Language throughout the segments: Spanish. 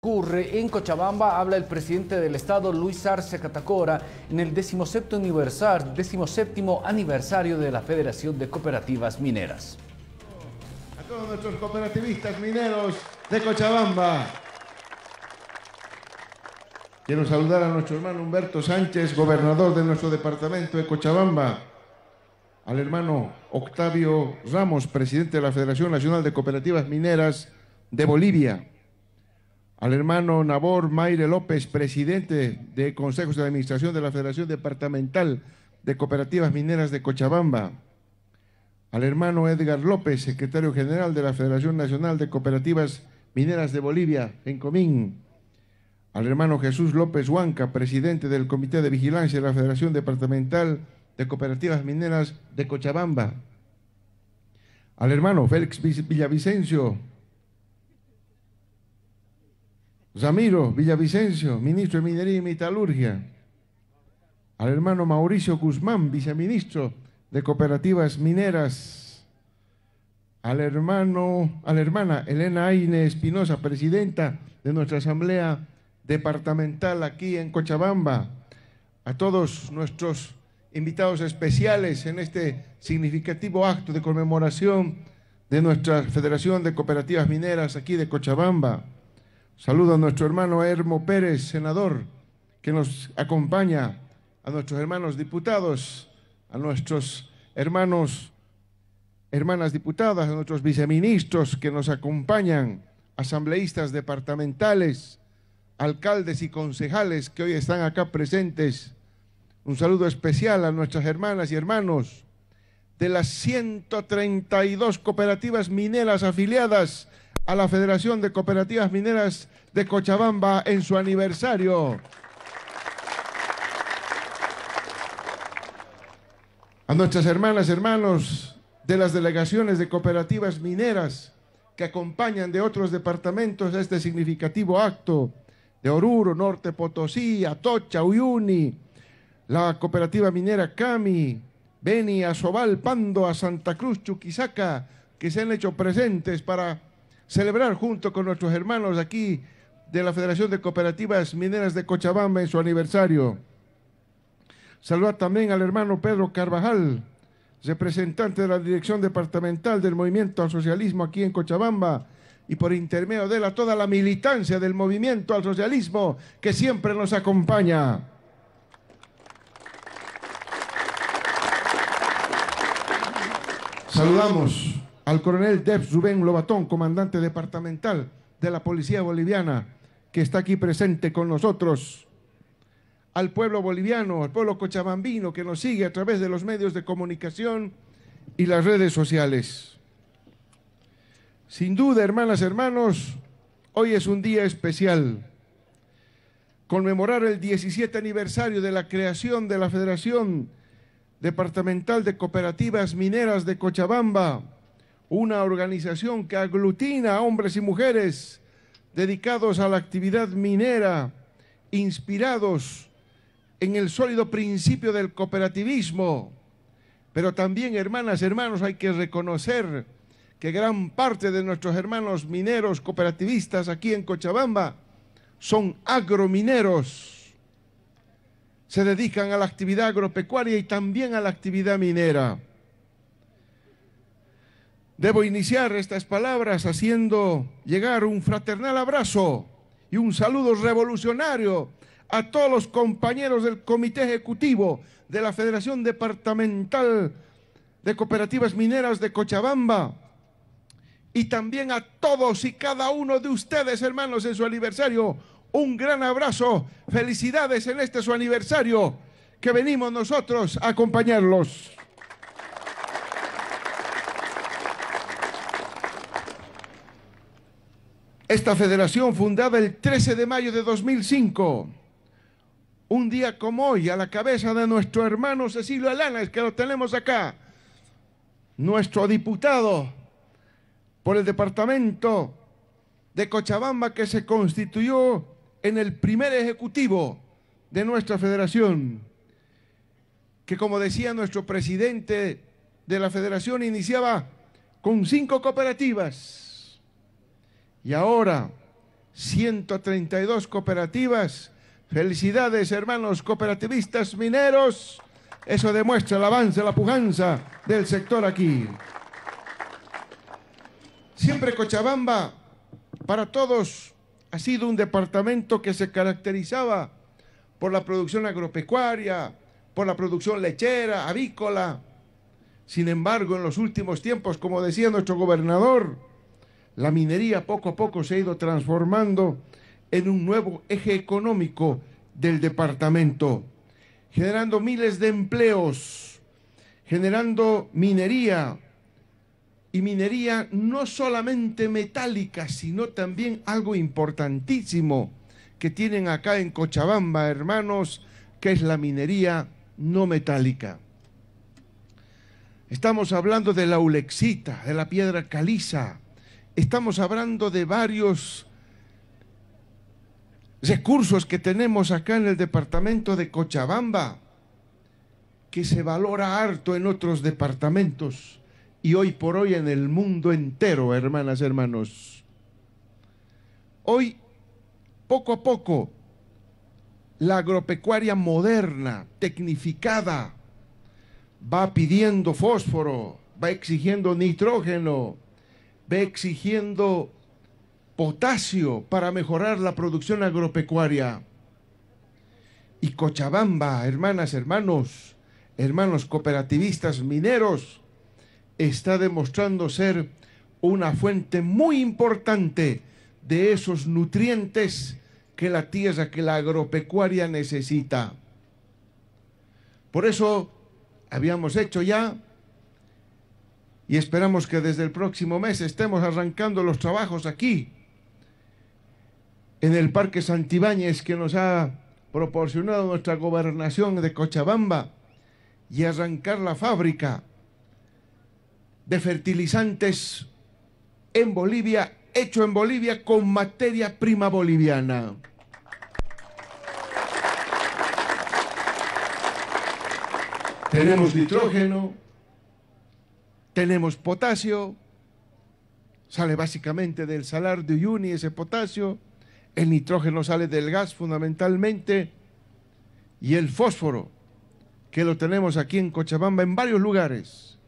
Ocurre en Cochabamba, habla el presidente del Estado, Luis Arce Catacora, en el 17º aniversario de la Federación de Cooperativas Mineras. A todos nuestros cooperativistas mineros de Cochabamba. Quiero saludar a nuestro hermano Humberto Sánchez, gobernador de nuestro departamento de Cochabamba, al hermano Octavio Ramos, presidente de la Federación Nacional de Cooperativas Mineras de Bolivia, al hermano Nabor Mayre López, presidente de Consejos de Administración de la Federación Departamental de Cooperativas Mineras de Cochabamba, al hermano Edgar López, secretario general de la Federación Nacional de Cooperativas Mineras de Bolivia, en Comín, al hermano Jesús López Huanca, presidente del Comité de Vigilancia de la Federación Departamental de Cooperativas Mineras de Cochabamba, al hermano Félix Villavicencio Ramiro Villavicencio, ministro de Minería y Metalurgia, al hermano Mauricio Guzmán, viceministro de Cooperativas Mineras, a la hermana Elena Aine Espinosa, presidenta de nuestra Asamblea Departamental aquí en Cochabamba, a todos nuestros invitados especiales en este significativo acto de conmemoración de nuestra Federación de Cooperativas Mineras aquí de Cochabamba. Saludo a nuestro hermano Hermo Pérez, senador, que nos acompaña, a nuestros hermanos diputados, a nuestros hermanas diputadas, a nuestros viceministros que nos acompañan, asambleístas departamentales, alcaldes y concejales que hoy están acá presentes. Un saludo especial a nuestras hermanas y hermanos de las 132 cooperativas mineras afiliadas a la Federación de Cooperativas Mineras de Cochabamba en su aniversario. A nuestras hermanas y hermanos de las delegaciones de cooperativas mineras que acompañan de otros departamentos a este significativo acto, de Oruro, Norte Potosí, Atocha, Uyuni, la cooperativa minera Cami, Beni, Asobal, Pando, Santa Cruz, Chuquisaca, que se han hecho presentes para celebrar junto con nuestros hermanos aquí de la Federación de Cooperativas Mineras de Cochabamba en su aniversario. Saludar también al hermano Pedro Carvajal, representante de la Dirección Departamental del Movimiento al Socialismo aquí en Cochabamba, y por intermedio de él a toda la militancia del Movimiento al Socialismo que siempre nos acompaña. Saludamos al coronel Debs Rubén Lobatón, comandante departamental de la Policía Boliviana, que está aquí presente con nosotros, al pueblo boliviano, al pueblo cochabambino que nos sigue a través de los medios de comunicación y las redes sociales. Sin duda, hermanas, hermanos, hoy es un día especial. Conmemorar el 17 aniversario de la creación de la Federación Departamental de Cooperativas Mineras de Cochabamba, una organización que aglutina a hombres y mujeres dedicados a la actividad minera, inspirados en el sólido principio del cooperativismo. Pero también, hermanas y hermanos, hay que reconocer que gran parte de nuestros hermanos mineros cooperativistas aquí en Cochabamba son agromineros. Se dedican a la actividad agropecuaria y también a la actividad minera. Debo iniciar estas palabras haciendo llegar un fraternal abrazo y un saludo revolucionario a todos los compañeros del Comité Ejecutivo de la Federación Departamental de Cooperativas Mineras de Cochabamba y también a todos y cada uno de ustedes, hermanos, en su aniversario. Un gran abrazo, felicidades en este su aniversario, que venimos nosotros a acompañarlos. Esta federación, fundada el 13 de mayo de 2005, un día como hoy, a la cabeza de nuestro hermano Cecilio Alanes, que lo tenemos acá, nuestro diputado por el departamento de Cochabamba, que se constituyó en el primer ejecutivo de nuestra federación, que, como decía nuestro presidente de la federación, iniciaba con 5 cooperativas. Y ahora, 132 cooperativas. Felicidades, hermanos cooperativistas mineros. Eso demuestra el avance, la pujanza del sector aquí. Siempre Cochabamba, para todos, ha sido un departamento que se caracterizaba por la producción agropecuaria, por la producción lechera, avícola. Sin embargo, en los últimos tiempos, como decía nuestro gobernador, la minería poco a poco se ha ido transformando en un nuevo eje económico del departamento, generando miles de empleos, generando minería, y minería no solamente metálica, sino también algo importantísimo que tienen acá en Cochabamba, hermanos, que es la minería no metálica. Estamos hablando de la ulexita, de la piedra caliza, estamos hablando de varios recursos que tenemos acá en el departamento de Cochabamba, que se valora harto en otros departamentos y hoy por hoy en el mundo entero, hermanas, hermanos. Hoy, poco a poco, la agropecuaria moderna, tecnificada, va pidiendo fósforo, va exigiendo nitrógeno, va exigiendo potasio para mejorar la producción agropecuaria. Y Cochabamba, hermanas, hermanos, hermanos cooperativistas mineros, está demostrando ser una fuente muy importante de esos nutrientes que la tierra, que la agropecuaria necesita. Por eso habíamos hecho ya, y esperamos que desde el próximo mes estemos arrancando los trabajos aquí, en el Parque Santibáñez que nos ha proporcionado nuestra gobernación de Cochabamba, y arrancar la fábrica de fertilizantes en Bolivia, hecho en Bolivia con materia prima boliviana. Tenemos nitrógeno, tenemos potasio, sale básicamente del salar de Uyuni ese potasio, el nitrógeno sale del gas fundamentalmente, y el fósforo, que lo tenemos aquí en Cochabamba en varios lugares,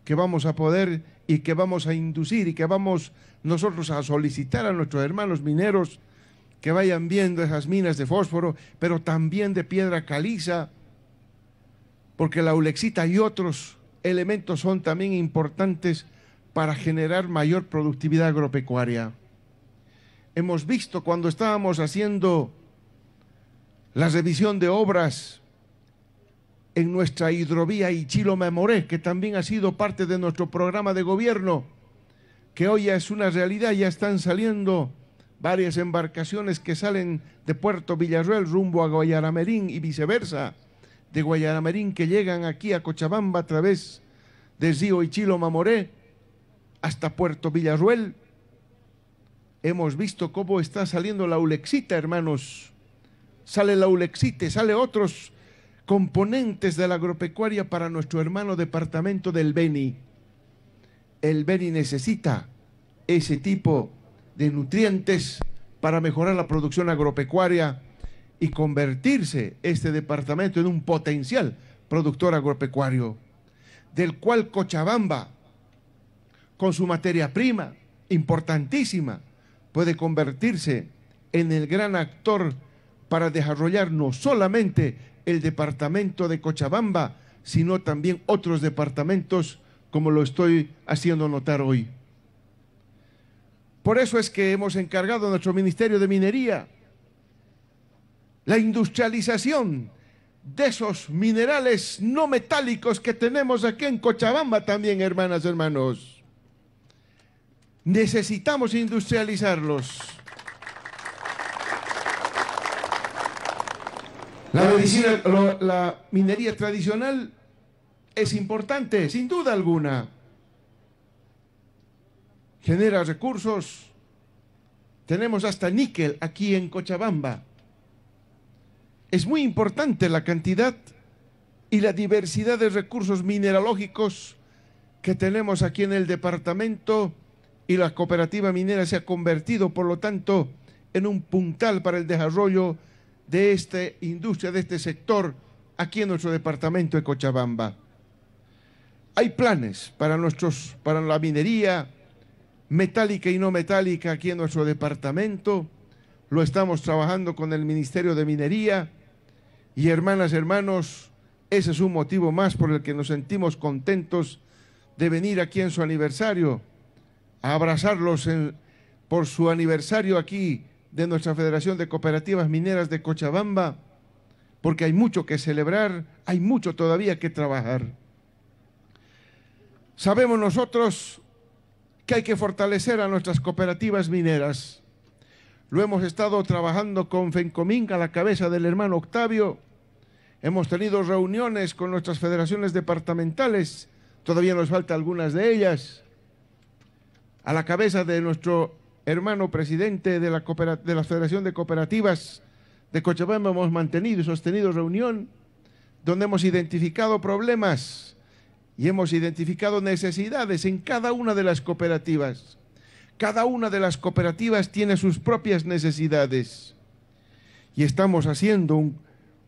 que vamos a poder y que vamos a inducir y que vamos nosotros a solicitar a nuestros hermanos mineros que vayan viendo esas minas de fósforo, pero también de piedra caliza, porque la ulexita y otros elementos son también importantes para generar mayor productividad agropecuaria. Hemos visto cuando estábamos haciendo la revisión de obras en nuestra hidrovía Ichilo-Mamoré, que también ha sido parte de nuestro programa de gobierno, que hoy ya es una realidad, ya están saliendo varias embarcaciones que salen de Puerto Villarroel rumbo a Guayaramerín y viceversa, de Guayaramerín que llegan aquí a Cochabamba a través del río Ichilo-Mamoré hasta Puerto Villarroel. Hemos visto cómo está saliendo la ulexita, hermanos. Sale la ulexita, sale otros componentes de la agropecuaria para nuestro hermano departamento del Beni. El Beni necesita ese tipo de nutrientes para mejorar la producción agropecuaria y convertirse este departamento en un potencial productor agropecuario, del cual Cochabamba, con su materia prima importantísima, puede convertirse en el gran actor para desarrollar no solamente el departamento de Cochabamba, sino también otros departamentos, como lo estoy haciendo notar hoy. Por eso es que hemos encargado a nuestro Ministerio de Minería la industrialización de esos minerales no metálicos que tenemos aquí en Cochabamba también, hermanas, hermanos. Necesitamos industrializarlos. La minería tradicional es importante, sin duda alguna. Genera recursos. Tenemos hasta níquel aquí en Cochabamba. Es muy importante la cantidad y la diversidad de recursos mineralógicos que tenemos aquí en el departamento, y la cooperativa minera se ha convertido, por lo tanto, en un puntal para el desarrollo de esta industria, de este sector, aquí en nuestro departamento de Cochabamba. Hay planes para la minería metálica y no metálica aquí en nuestro departamento. Lo estamos trabajando con el Ministerio de Minería. Y hermanas, hermanos, ese es un motivo más por el que nos sentimos contentos de venir aquí en su aniversario, a abrazarlos por su aniversario aquí de nuestra Federación de Cooperativas Mineras de Cochabamba, porque hay mucho que celebrar, hay mucho todavía que trabajar. Sabemos nosotros que hay que fortalecer a nuestras cooperativas mineras. Lo hemos estado trabajando con FENCOMIN a la cabeza del hermano Octavio. Hemos tenido reuniones con nuestras federaciones departamentales, todavía nos faltan algunas de ellas. A la cabeza de nuestro hermano presidente de la Federación de Cooperativas de Cochabamba hemos mantenido y sostenido reunión donde hemos identificado problemas y hemos identificado necesidades en cada una de las cooperativas. Cada una de las cooperativas tiene sus propias necesidades y estamos haciendo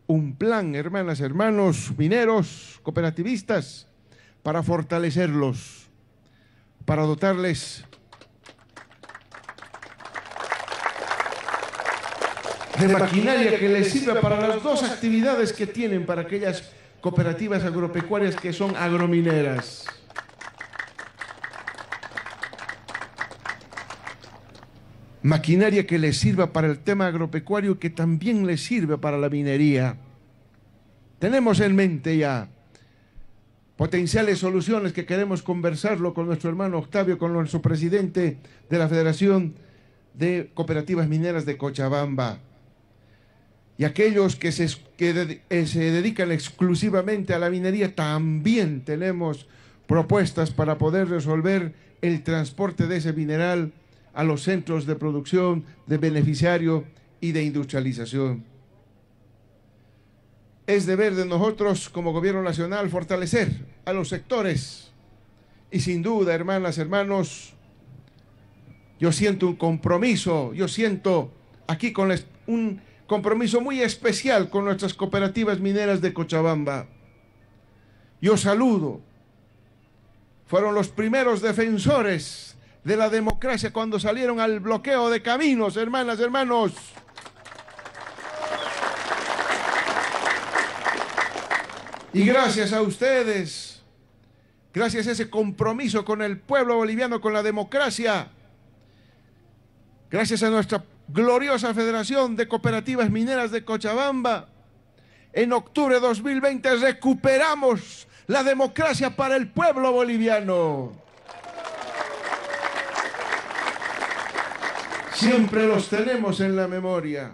un plan, hermanas, hermanos, mineros, cooperativistas, para fortalecerlos, para dotarles de maquinaria que les sirva para las dos actividades que tienen para aquellas cooperativas agropecuarias que son agromineras. Maquinaria que les sirva para el tema agropecuario, que también les sirve para la minería. Tenemos en mente ya potenciales soluciones que queremos conversarlo con nuestro hermano Octavio, con nuestro presidente de la Federación de Cooperativas Mineras de Cochabamba. Y aquellos que se dedican exclusivamente a la minería, también tenemos propuestas para poder resolver el transporte de ese mineral a los centros de producción, de beneficiario y de industrialización. Es deber de nosotros como Gobierno Nacional fortalecer a los sectores. Y sin duda, hermanas, hermanos, yo siento un compromiso, yo siento aquí un compromiso muy especial con nuestras cooperativas mineras de Cochabamba. Yo saludo, fueron los primeros defensores de la democracia cuando salieron al bloqueo de caminos, hermanas, hermanos. Y gracias a ustedes, gracias a ese compromiso con el pueblo boliviano, con la democracia, gracias a nuestra gloriosa Federación de Cooperativas Mineras de Cochabamba, en octubre de 2020 recuperamos la democracia para el pueblo boliviano. Siempre los tenemos en la memoria.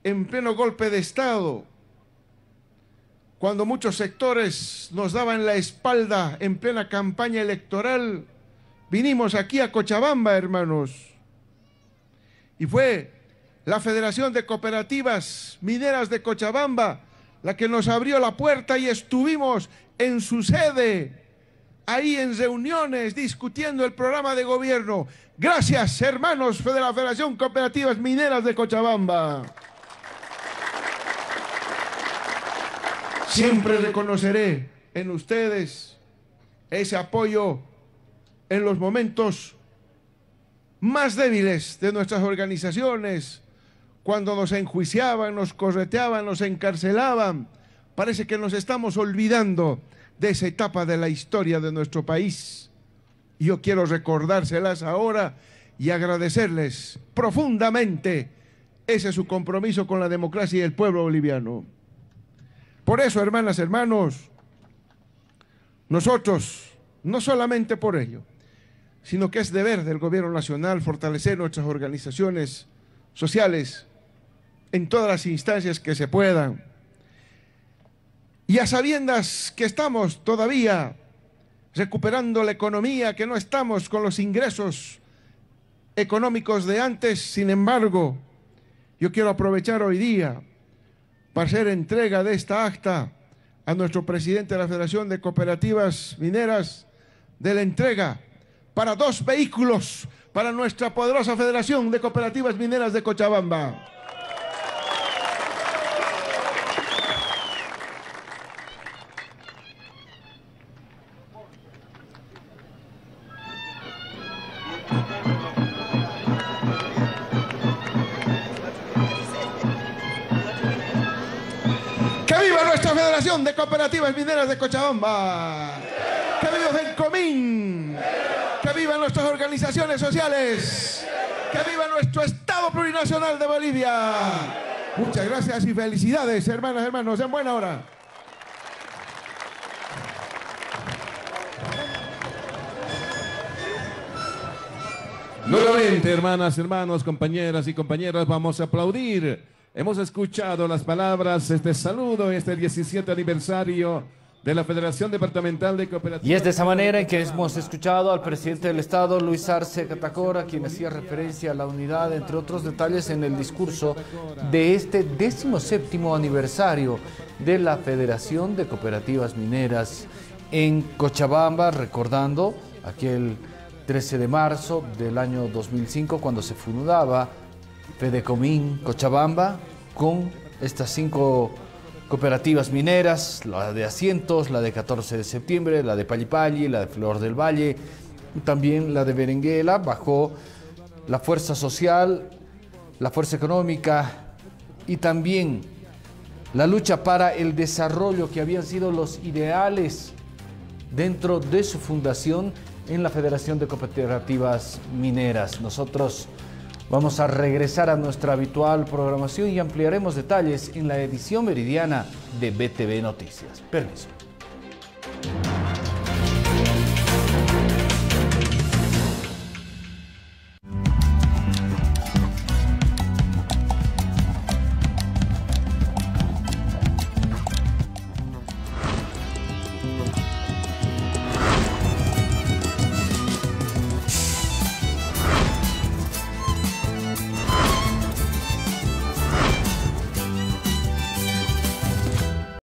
En pleno golpe de Estado, cuando muchos sectores nos daban la espalda en plena campaña electoral, vinimos aquí a Cochabamba, hermanos. Y fue la Federación de Cooperativas Mineras de Cochabamba la que nos abrió la puerta y estuvimos en su sede, ahí en reuniones, discutiendo el programa de gobierno. Gracias, hermanos de la Federación Cooperativas Mineras de Cochabamba. Siempre reconoceré en ustedes ese apoyo en los momentos más débiles de nuestras organizaciones, cuando nos enjuiciaban, nos correteaban, nos encarcelaban. Parece que nos estamos olvidando de esa etapa de la historia de nuestro país. Y yo quiero recordárselas ahora y agradecerles profundamente ese su compromiso con la democracia y el pueblo boliviano. Por eso, hermanas, hermanos, nosotros, no solamente por ello, sino que es deber del Gobierno Nacional fortalecer nuestras organizaciones sociales en todas las instancias que se puedan. Y a sabiendas que estamos todavía recuperando la economía, que no estamos con los ingresos económicos de antes, sin embargo, yo quiero aprovechar hoy día para hacer entrega de esta acta a nuestro presidente de la Federación de Cooperativas Mineras, de la entrega para 2 vehículos para nuestra poderosa Federación de Cooperativas Mineras de Cochabamba. ¡Que viva nuestra Federación de Cooperativas Mineras de Cochabamba! ¡Que viva FENCOMIN! ¡Que vivan nuestras organizaciones sociales! ¡Que viva nuestro Estado Plurinacional de Bolivia! Muchas gracias y felicidades, hermanas y hermanos, en buena hora. Nuevamente, hermanas, hermanos, compañeras y compañeros, vamos a aplaudir. Hemos escuchado las palabras de saludo en este 17 aniversario de la Federación Departamental de Cooperativas. Y es de esa manera en que hemos escuchado al presidente del Estado, Luis Arce Catacora, quien hacía referencia a la unidad, entre otros detalles, en el discurso de este 17º aniversario de la Federación de Cooperativas Mineras en Cochabamba, recordando aquel 13 de marzo del año 2005, cuando se fundaba FEDECOMIN Cochabamba, con estas 5 cooperativas mineras, la de Asientos, la de 14 de septiembre, la de Pallipalli, la de Flor del Valle, y también la de Berenguela, bajo la fuerza social, la fuerza económica y también la lucha para el desarrollo, que habían sido los ideales dentro de su fundación en la Federación de Cooperativas Mineras. Nosotros vamos a regresar a nuestra habitual programación y ampliaremos detalles en la edición meridiana de BTV Noticias. Permiso.